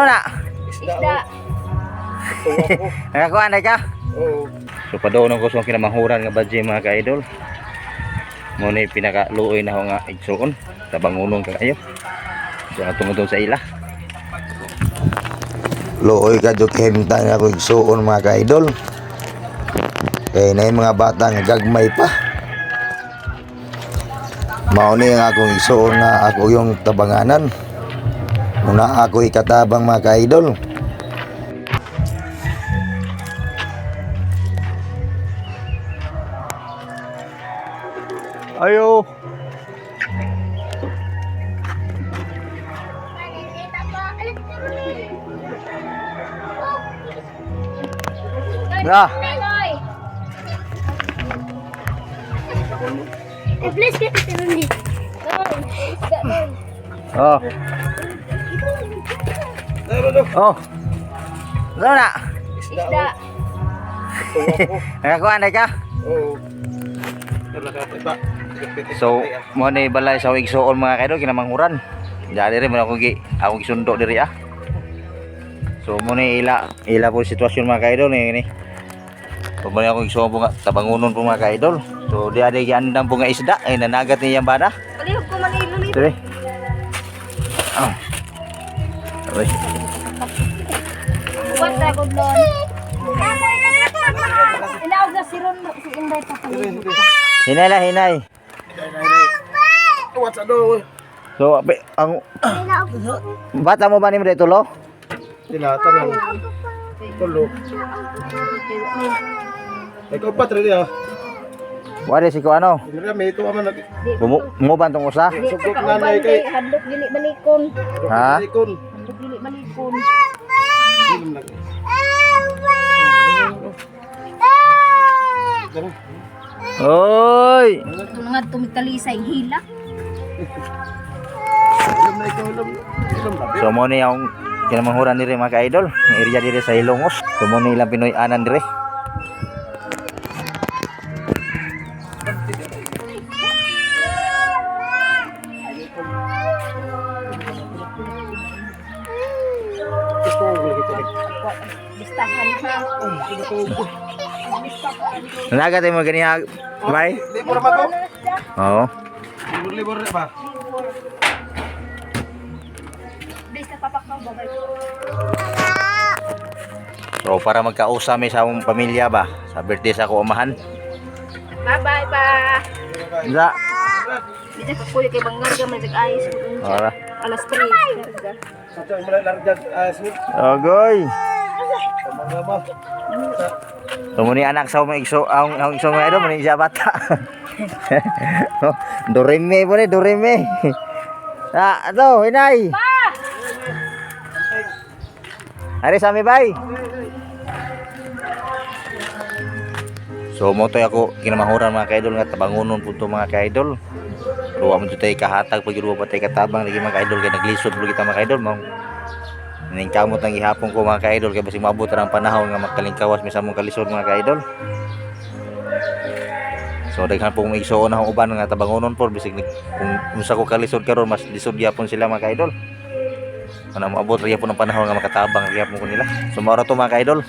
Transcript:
na? Isda. Nakakuha na ka? Oo. So padoon ko sa kinamahuran nga badge mga ka-idol. Muna pinakaluoy na ako nga igsuon. Tabangunon kayo. So tungod sa ila. Luoy ka dyo kahimtang ako igsuon mga ka-idol. Kaya na yung mga bata nga gagmay pa. Mauni ang akong igsuon na ako yung tabanganan. Muna ako ikatabang mga ka-idol. Ayo. Nah. Please get it in this. Oh. Oh. Na? Isda. Nakakuha na ka? Oo. So, mo ni balay sa igsuon mga kaidol kinamanghuran. Dali rin mo akong gisundo diri ah. So mo ni ila po sitwasyon mga kaidol ni. So mo ni akong igsuon po nga tabangunon po mga kaidol. So di ada giandam po nga isda ay nanagat ni yang bana. Palihog ko man ilulit. Dire. Ah. Aray. Buwan ta gud lon. Inaog na si Ron si Inday pa palihog. Hinay la hinay. What's ado? So ang bata mo ba ni Mre tulo? Tilata lang. Tulo. Ikaw pa tre dia. Wala si ko ano? May ito man nag. Mo ba tong usa? Sugok nanay kay hadlok dili balikon. Ha? Balikon. Hadlok dili balikon. Oy! Mga tumitalisay hila. So mo ni ang kinamanghuran diri mga ka-idol, ang area diri sa Ilongos. So mo ni ilang Pinoy anan diri. Listahan ha. Nalaga tayo mga ganiya, bay? Libur ba to? Oo. Libur ba? Basta papakaw babay. So para magkausami sa akong pamilya ba, sa birthday sa ako amahan. Bye-bye pa. Isa. Bisa ka kuya kay Banggarga man ayos. Ora. Alas 3. Sato mo largag asmit Ogoy. mangama. So mo ni anak sa mga igso, ang igso mga idol, mo ni siya bata. Dorime po ni, dorime. Ah, ato, hinay. Hari sa mi bay. So mo to ako kinamahuran mga kaidol nga tabangunon punto mga kaidol. Ruwa mo tay kahatag pag ruwa pa tay katabang lagi mga kaidol kay naglisod pud kita mga kaidol mo. Ning kamot nang gihapon ko mga kaidol kay basig maabot ra ang panahon nga makalingkawas mi sa mong kalisod mga kaidol. So daghan pong igsuon na uban nga tabangunon por bisig kung unsa ko kalisod karon mas lisod gyapon sila mga kaidol. Ana maabot ra gyapon ang panahon nga makatabang gyapon ko nila. So mao ra to mga kaidol.